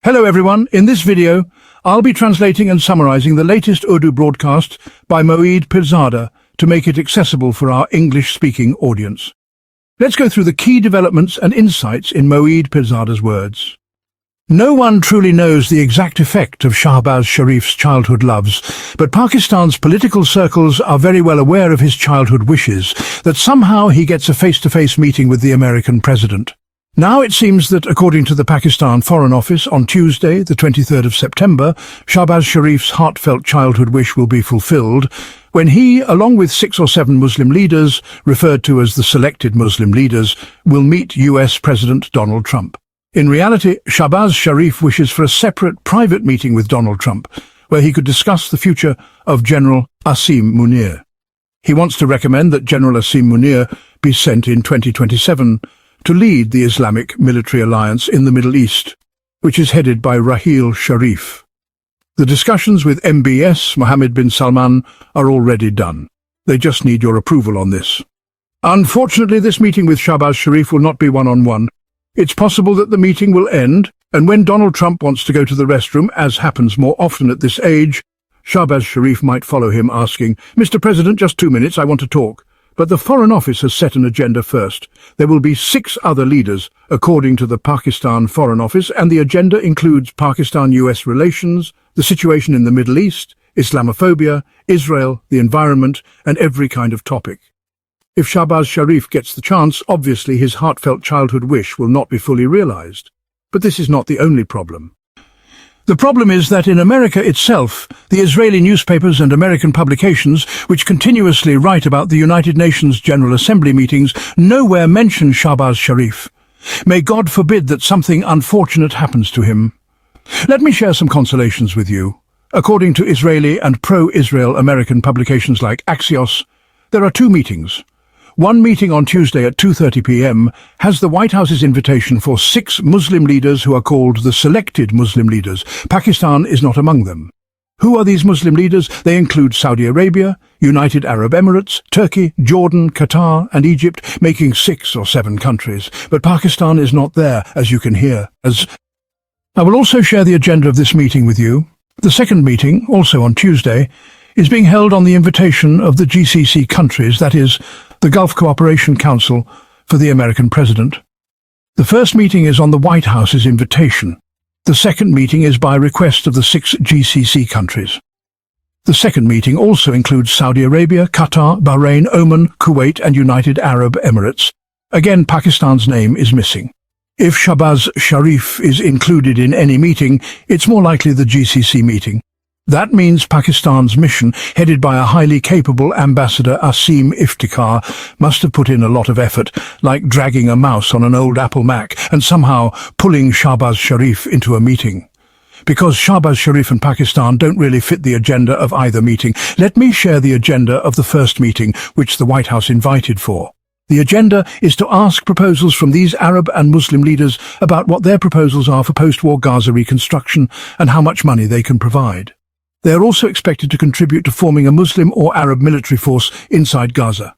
Hello everyone, in this video, I'll be translating and summarizing the latest Urdu broadcast by Moeed Pirzada to make it accessible for our English-speaking audience. Let's go through the key developments and insights in Moeed Pirzada's words. No one truly knows the exact effect of Shahbaz Sharif's childhood loves, but Pakistan's political circles are very well aware of his childhood wishes, that somehow he gets a face-to-face meeting with the American president. Now it seems that, according to the Pakistan Foreign Office, on Tuesday, the 23rd of September, Shahbaz Sharif's heartfelt childhood wish will be fulfilled when he, along with 6 or 7 Muslim leaders, referred to as the selected Muslim leaders, will meet US President Donald Trump. In reality, Shahbaz Sharif wishes for a separate private meeting with Donald Trump, where he could discuss the future of General Asim Munir. He wants to recommend that General Asim Munir be sent in 2027 to lead the Islamic military alliance in the Middle East, which is headed by Raheel Sharif. The discussions with MBS, Mohammed bin Salman, are already done. They just need your approval on this. Unfortunately, this meeting with Shahbaz Sharif will not be one-on-one. It's possible that the meeting will end, and when Donald Trump wants to go to the restroom, as happens more often at this age, Shahbaz Sharif might follow him asking, "Mr. President, just 2 minutes, I want to talk." But the Foreign Office has set an agenda first. There will be 6 other leaders, according to the Pakistan Foreign Office, and the agenda includes Pakistan-US relations, the situation in the Middle East, Islamophobia, Israel, the environment, and every kind of topic. If Shahbaz Sharif gets the chance, obviously his heartfelt childhood wish will not be fully realized. But this is not the only problem. The problem is that in America itself, the Israeli newspapers and American publications, which continuously write about the United Nations General Assembly meetings, nowhere mention Shahbaz Sharif. May God forbid that something unfortunate happens to him. Let me share some consolations with you. According to Israeli and pro-Israel American publications like Axios, there are 2 meetings. One meeting on Tuesday at 2:30 p.m. has the White House's invitation for 6 Muslim leaders who are called the selected Muslim leaders. Pakistan is not among them. Who are these Muslim leaders? They include Saudi Arabia, United Arab Emirates, Turkey, Jordan, Qatar, and Egypt, making 6 or 7 countries. But Pakistan is not there, as you can hear. I will also share the agenda of this meeting with you. The second meeting, also on Tuesday, is being held on the invitation of the GCC countries, that is, the Gulf Cooperation Council, for the American president. The first meeting is on the White House's invitation. The second meeting is by request of the 6 GCC countries. The second meeting also includes Saudi Arabia, Qatar, Bahrain, Oman, Kuwait, and United Arab Emirates. Again, Pakistan's name is missing. If Shahbaz Sharif is included in any meeting, it's more likely the GCC meeting. That means Pakistan's mission, headed by a highly capable Ambassador Asim Iftikhar, must have put in a lot of effort, like dragging a mouse on an old Apple Mac and somehow pulling Shahbaz Sharif into a meeting. Because Shahbaz Sharif and Pakistan don't really fit the agenda of either meeting, let me share the agenda of the first meeting, which the White House invited for. The agenda is to ask proposals from these Arab and Muslim leaders about what their proposals are for post-war Gaza reconstruction and how much money they can provide. They are also expected to contribute to forming a Muslim or Arab military force inside Gaza.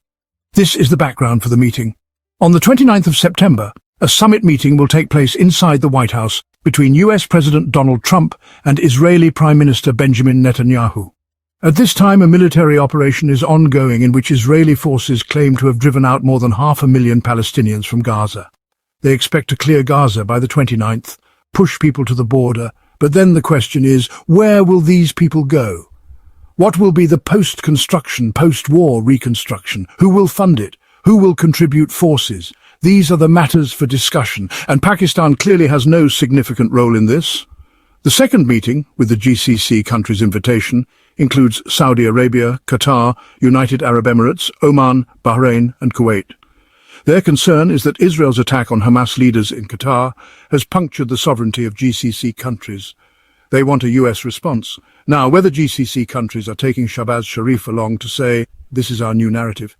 This is the background for the meeting. On the 29th of September, a summit meeting will take place inside the White House between US President Donald Trump and Israeli Prime Minister Benjamin Netanyahu. At this time, a military operation is ongoing in which Israeli forces claim to have driven out more than 500,000 Palestinians from Gaza. They expect to clear Gaza by the 29th, push people to the border. But then the question is, where will these people go? What will be the post-construction, post-war reconstruction? Who will fund it? Who will contribute forces? These are the matters for discussion, and Pakistan clearly has no significant role in this. The second meeting, with the GCC countries' invitation, includes Saudi Arabia, Qatar, United Arab Emirates, Oman, Bahrain, and Kuwait. Their concern is that Israel's attack on Hamas leaders in Qatar has punctured the sovereignty of GCC countries. They want a US response. Now, whether GCC countries are taking Shahbaz Sharif along to say, this is our new narrative.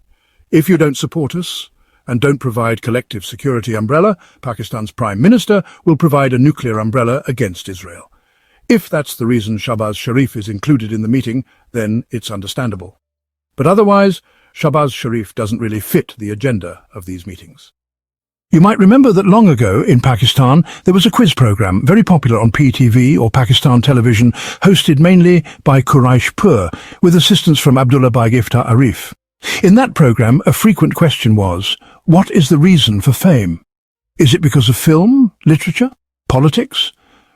If you don't support us and don't provide collective security umbrella, Pakistan's Prime Minister will provide a nuclear umbrella against Israel. If that's the reason Shahbaz Sharif is included in the meeting, then it's understandable. But otherwise, Shahbaz Sharif doesn't really fit the agenda of these meetings. You might remember that long ago in Pakistan there was a quiz program very popular on PTV or Pakistan television, hosted mainly by Quraish-Pur, with assistance from Abdullah Baig Iftar Arif. In that program, a frequent question was, what is the reason for fame? Is it because of film, literature, politics?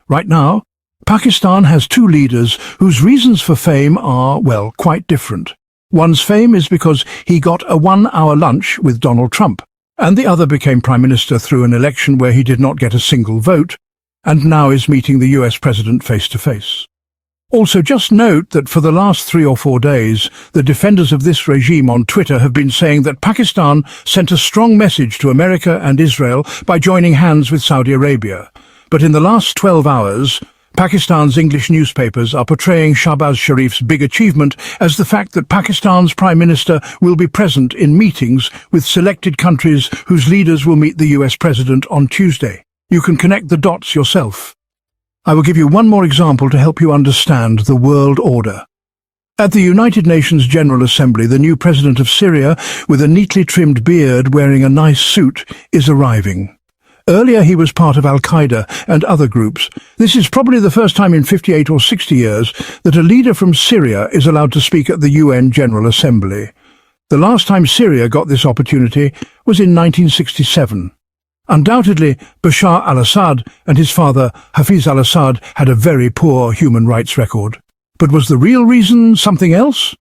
Right now, Pakistan has two leaders whose reasons for fame are, well, quite different. One's fame is because he got a 1-hour lunch with Donald Trump, and the other became Prime Minister through an election where he did not get a single vote, and now is meeting the US President face-to-face. Also, just note that for the last 3 or 4 days, the defenders of this regime on Twitter have been saying that Pakistan sent a strong message to America and Israel by joining hands with Saudi Arabia. But in the last 12 hours, Pakistan's English newspapers are portraying Shahbaz Sharif's big achievement as the fact that Pakistan's Prime Minister will be present in meetings with selected countries whose leaders will meet the US President on Tuesday. You can connect the dots yourself. I will give you one more example to help you understand the world order. At the United Nations General Assembly, the new president of Syria, with a neatly trimmed beard wearing a nice suit, is arriving. Earlier he was part of Al-Qaeda and other groups. This is probably the first time in 58 or 60 years that a leader from Syria is allowed to speak at the UN General Assembly. The last time Syria got this opportunity was in 1967. Undoubtedly, Bashar al-Assad and his father, Hafiz al-Assad, had a very poor human rights record. But was the real reason something else?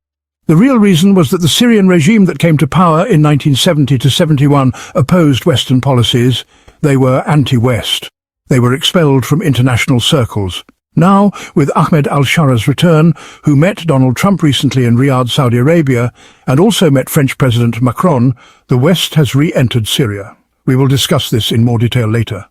The real reason was that the Syrian regime that came to power in 1970 to 71 opposed Western policies. They were anti-West. They were expelled from international circles. Now, with Ahmed al-Shara's return, who met Donald Trump recently in Riyadh, Saudi Arabia, and also met French President Macron, the West has re-entered Syria. We will discuss this in more detail later.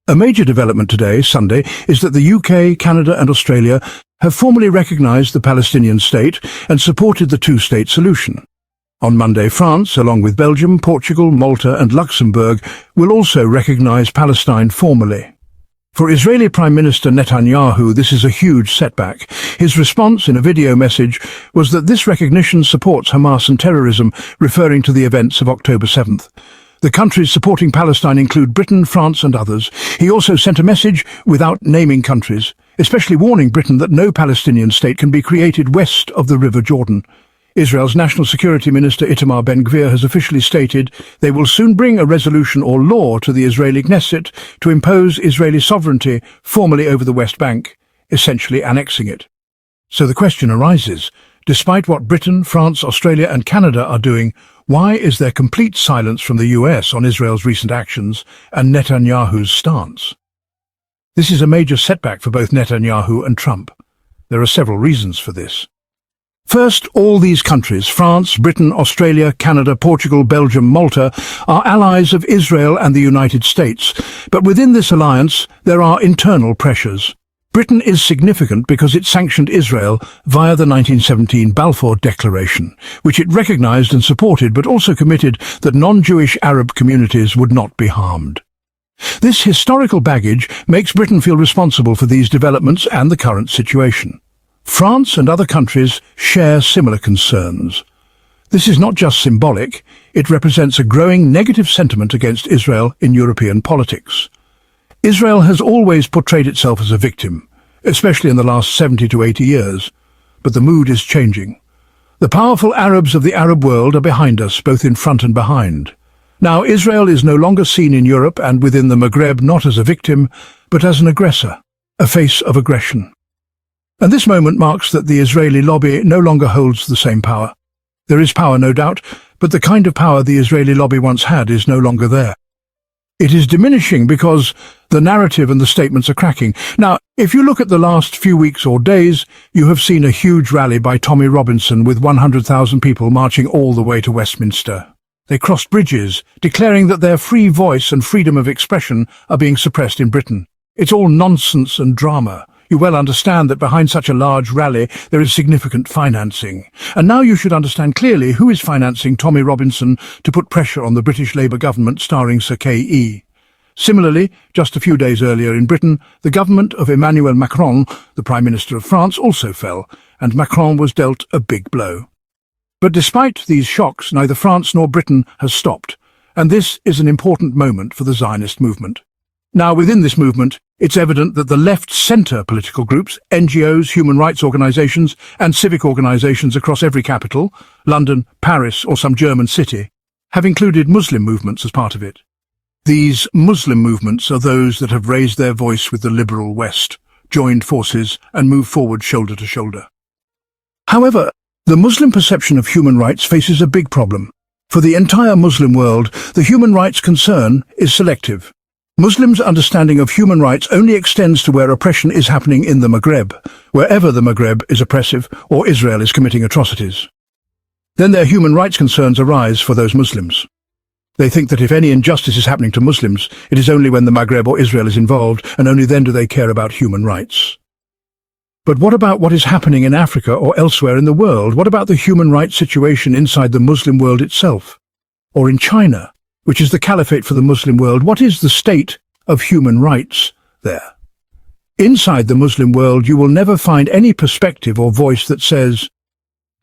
A major development today, Sunday, is that the UK, Canada and Australia have formally recognised the Palestinian state and supported the two-state solution. On Monday, France, along with Belgium, Portugal, Malta and Luxembourg, will also recognise Palestine formally. For Israeli Prime Minister Netanyahu, this is a huge setback. His response in a video message was that this recognition supports Hamas and terrorism, referring to the events of October 7th. The countries supporting Palestine include Britain, France and others. He also sent a message without naming countries, especially warning Britain that no Palestinian state can be created west of the River Jordan. Israel's National Security Minister Itamar Ben-Gvir has officially stated they will soon bring a resolution or law to the Israeli Knesset to impose Israeli sovereignty formally over the West Bank, essentially annexing it. So the question arises, despite what Britain, France, Australia and Canada are doing, why is there complete silence from the US on Israel's recent actions and Netanyahu's stance? This is a major setback for both Netanyahu and Trump. There are several reasons for this. First, all these countries, France, Britain, Australia, Canada, Portugal, Belgium, Malta, are allies of Israel and the United States, but within this alliance there are internal pressures. Britain is significant because it sanctioned Israel via the 1917 Balfour Declaration, which it recognized and supported but also committed that non-Jewish Arab communities would not be harmed. This historical baggage makes Britain feel responsible for these developments and the current situation. France and other countries share similar concerns. This is not just symbolic, it represents a growing negative sentiment against Israel in European politics. Israel has always portrayed itself as a victim, especially in the last 70 to 80 years, but the mood is changing. The powerful Arabs of the Arab world are behind us, both in front and behind. Now Israel is no longer seen in Europe and within the Maghreb not as a victim, but as an aggressor, a face of aggression. And this moment marks that the Israeli lobby no longer holds the same power. There is power, no doubt, but the kind of power the Israeli lobby once had is no longer there. It is diminishing because the narrative and the statements are cracking. Now, if you look at the last few weeks or days, you have seen a huge rally by Tommy Robinson with 100,000 people marching all the way to Westminster. They crossed bridges, declaring that their free voice and freedom of expression are being suppressed in Britain. It's all nonsense and drama. You well understand that behind such a large rally there is significant financing. And now you should understand clearly who is financing Tommy Robinson to put pressure on the British Labour government starring Sir K.E. Similarly, just a few days earlier in Britain, the government of Emmanuel Macron, the Prime Minister of France, also fell, and Macron was dealt a big blow. But despite these shocks, neither France nor Britain has stopped. and this is an important moment for the Zionist movement. Now, within this movement, it's evident that the left-centre political groups, NGOs, human rights organisations and civic organisations across every capital, London, Paris or some German city, have included Muslim movements as part of it. These Muslim movements are those that have raised their voice with the liberal West, joined forces and moved forward shoulder to shoulder. However, the Muslim perception of human rights faces a big problem. For the entire Muslim world, the human rights concern is selective. Muslims' understanding of human rights only extends to where oppression is happening in the Maghreb, wherever the Maghreb is oppressive or Israel is committing atrocities. Then their human rights concerns arise for those Muslims. They think that if any injustice is happening to Muslims, it is only when the Maghreb or Israel is involved, and only then do they care about human rights. But what about what is happening in Africa or elsewhere in the world? What about the human rights situation inside the Muslim world itself? Or in China, which is the caliphate for the Muslim world? What is the state of human rights there? Inside the Muslim world, you will never find any perspective or voice that says,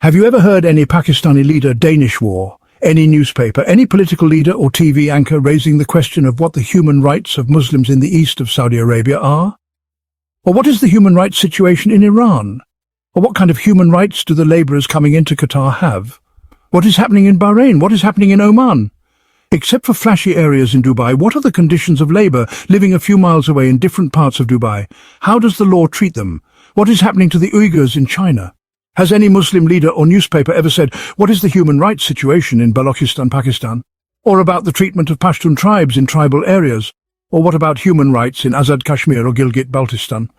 "Have you ever heard any Pakistani leader Danish war, any newspaper, any political leader or TV anchor raising the question of what the human rights of Muslims in the east of Saudi Arabia are? Or what is the human rights situation in Iran? Or what kind of human rights do the labourers coming into Qatar have? What is happening in Bahrain? What is happening in Oman? Except for flashy areas in Dubai, what are the conditions of labour living a few miles away in different parts of Dubai? How does the law treat them? What is happening to the Uyghurs in China? Has any Muslim leader or newspaper ever said, what is the human rights situation in Balochistan, Pakistan? Or about the treatment of Pashtun tribes in tribal areas? Or what about human rights in Azad Kashmir or Gilgit-Baltistan?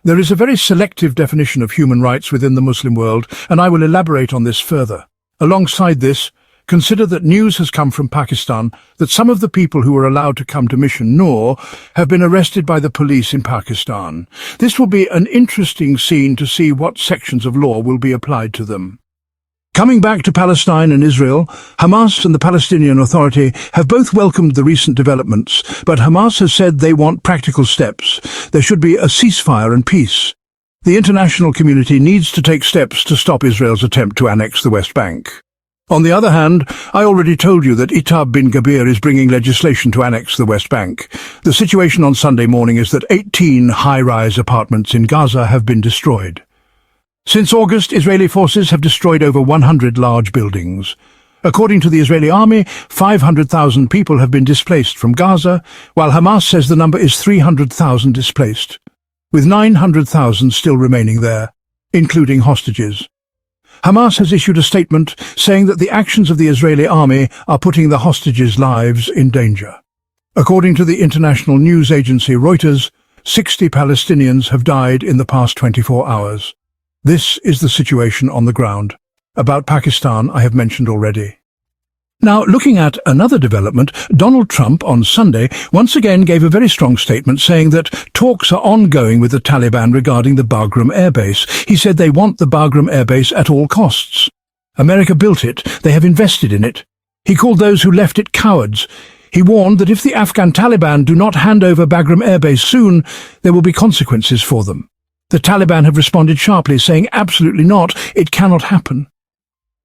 There is a very selective definition of human rights within the Muslim world, and I will elaborate on this further. Alongside this, consider that news has come from Pakistan that some of the people who were allowed to come to Mission Noor have been arrested by the police in Pakistan. This will be an interesting scene to see what sections of law will be applied to them. Coming back to Palestine and Israel, Hamas and the Palestinian Authority have both welcomed the recent developments, but Hamas has said they want practical steps. There should be a ceasefire and peace. The international community needs to take steps to stop Israel's attempt to annex the West Bank. On the other hand, I already told you that Iqbal bin Gabir is bringing legislation to annex the West Bank. The situation on Sunday morning is that 18 high-rise apartments in Gaza have been destroyed. Since August, Israeli forces have destroyed over 100 large buildings. According to the Israeli army, 500,000 people have been displaced from Gaza, while Hamas says the number is 300,000 displaced, with 900,000 still remaining there, including hostages. Hamas has issued a statement saying that the actions of the Israeli army are putting the hostages' lives in danger. According to the international news agency Reuters, 60 Palestinians have died in the past 24 hours. This is the situation on the ground. About Pakistan, I have mentioned already. Now, looking at another development, Donald Trump on Sunday once again gave a very strong statement saying that talks are ongoing with the Taliban regarding the Bagram Air Base. He said they want the Bagram Air Base at all costs. America built it. They have invested in it. He called those who left it cowards. He warned that if the Afghan Taliban do not hand over Bagram Air Base soon, there will be consequences for them. The Taliban have responded sharply, saying absolutely not, it cannot happen.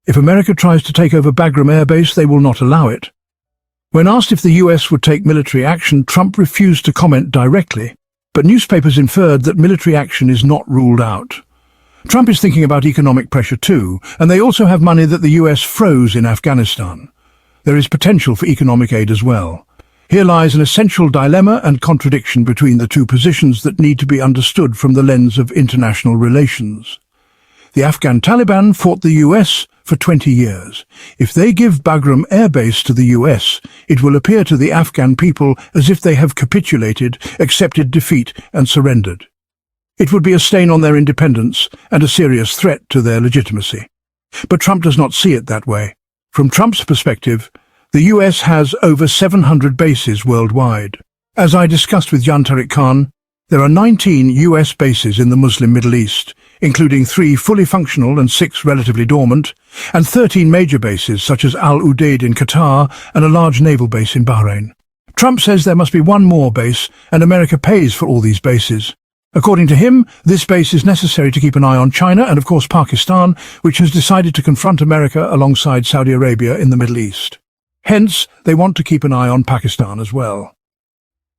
If America tries to take over Bagram Air Base, they will not allow it. When asked if the US would take military action, Trump refused to comment directly, but newspapers inferred that military action is not ruled out. Trump is thinking about economic pressure too, and they also have money that the US froze in Afghanistan. There is potential for economic aid as well. Here lies an essential dilemma and contradiction between the two positions that need to be understood from the lens of international relations. The Afghan Taliban fought the US for 20 years. If they give Bagram Air Base to the US, it will appear to the Afghan people as if they have capitulated, accepted defeat and surrendered. It would be a stain on their independence and a serious threat to their legitimacy. But Trump does not see it that way. From Trump's perspective, the US has over 700 bases worldwide. As I discussed with Jan Tariq Khan, there are 19 US bases in the Muslim Middle East, including 3 fully functional and 6 relatively dormant, and 13 major bases such as Al Udeid in Qatar and a large naval base in Bahrain. Trump says there must be one more base, and America pays for all these bases. According to him, this base is necessary to keep an eye on China and of course Pakistan, which has decided to confront America alongside Saudi Arabia in the Middle East. Hence, they want to keep an eye on Pakistan as well.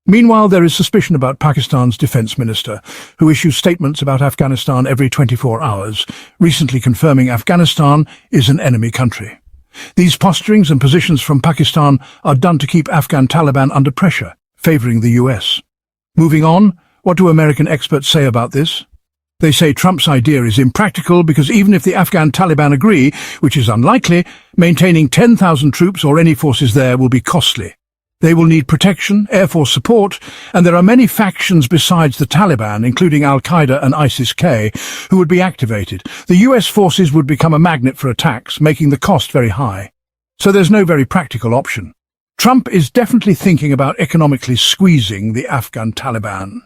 Meanwhile, there is suspicion about Pakistan's defense minister, who issues statements about Afghanistan every 24 hours, recently confirming Afghanistan is an enemy country. These posturings and positions from Pakistan are done to keep Afghan Taliban under pressure, favoring the US. Moving on, what do American experts say about this? They say Trump's idea is impractical because even if the Afghan Taliban agree, which is unlikely, maintaining 10,000 troops or any forces there will be costly. They will need protection, air force support, and there are many factions besides the Taliban, including Al-Qaeda and ISIS-K, who would be activated. The US forces would become a magnet for attacks, making the cost very high. So there's no very practical option. Trump is definitely thinking about economically squeezing the Afghan Taliban.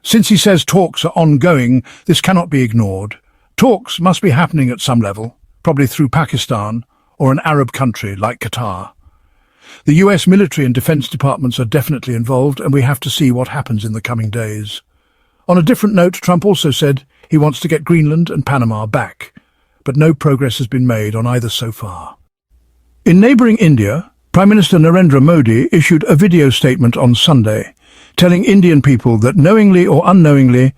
Since he says talks are ongoing, this cannot be ignored. Talks must be happening at some level, probably through Pakistan or an Arab country like Qatar. The US military and defense departments are definitely involved, and we have to see what happens in the coming days. On a different note, Trump also said he wants to get Greenland and Panama back, but no progress has been made on either so far. In neighbouring India, Prime Minister Narendra Modi issued a video statement on Sunday, telling Indian people that knowingly or unknowingly,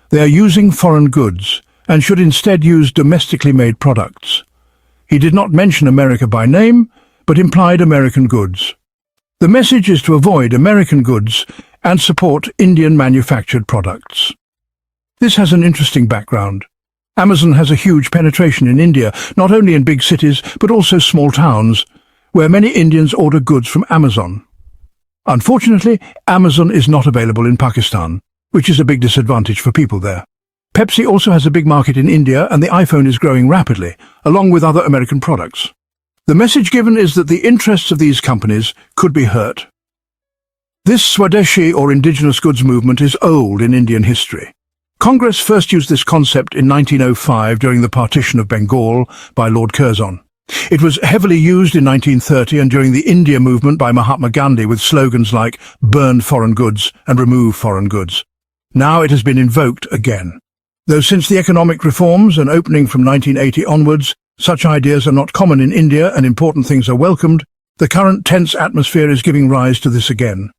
they are using foreign goods and should instead use domestically made products. He did not mention America by name, but implied American goods. The message is to avoid American goods and support Indian manufactured products. This has an interesting background. Amazon has a huge penetration in India, not only in big cities, but also small towns, where many Indians order goods from Amazon. Unfortunately, Amazon is not available in Pakistan, which is a big disadvantage for people there. Pepsi also has a big market in India, and the iPhone is growing rapidly, along with other American products. The message given is that the interests of these companies could be hurt. This Swadeshi or indigenous goods movement is old in Indian history. Congress first used this concept in 1905 during the partition of Bengal by Lord Curzon. It was heavily used in 1930 and during the India movement by Mahatma Gandhi with slogans like "Burn foreign goods" and "Remove foreign goods." Now it has been invoked again. Though since the economic reforms and opening from 1980 onwards, such ideas are not common in India and important things are welcomed, the current tense atmosphere is giving rise to this again.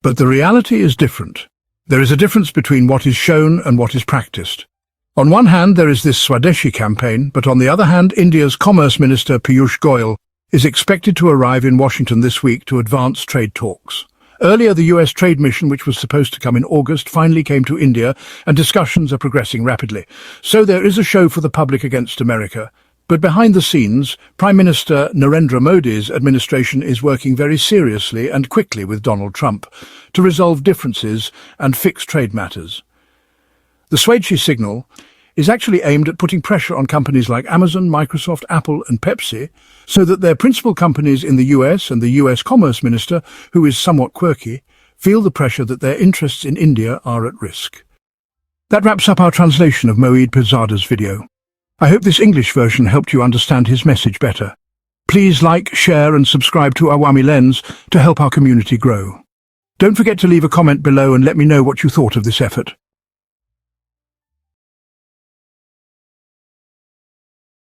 But the reality is different. There is a difference between what is shown and what is practiced. On one hand, there is this Swadeshi campaign, but on the other hand, India's Commerce Minister Piyush Goyal is expected to arrive in Washington this week to advance trade talks. Earlier, the US trade mission, which was supposed to come in August, finally came to India, and discussions are progressing rapidly. So there is a show for the public against America. But behind the scenes, Prime Minister Narendra Modi's administration is working very seriously and quickly with Donald Trump to resolve differences and fix trade matters. The Swadeshi signal is actually aimed at putting pressure on companies like Amazon, Microsoft, Apple and Pepsi so that their principal companies in the US and the US Commerce Minister, who is somewhat quirky, feel the pressure that their interests in India are at risk. That wraps up our translation of Moeed Pirzada's video. I hope this English version helped you understand his message better. Please like, share and subscribe to Awami Lens to help our community grow. Don't forget to leave a comment below and let me know what you thought of this effort.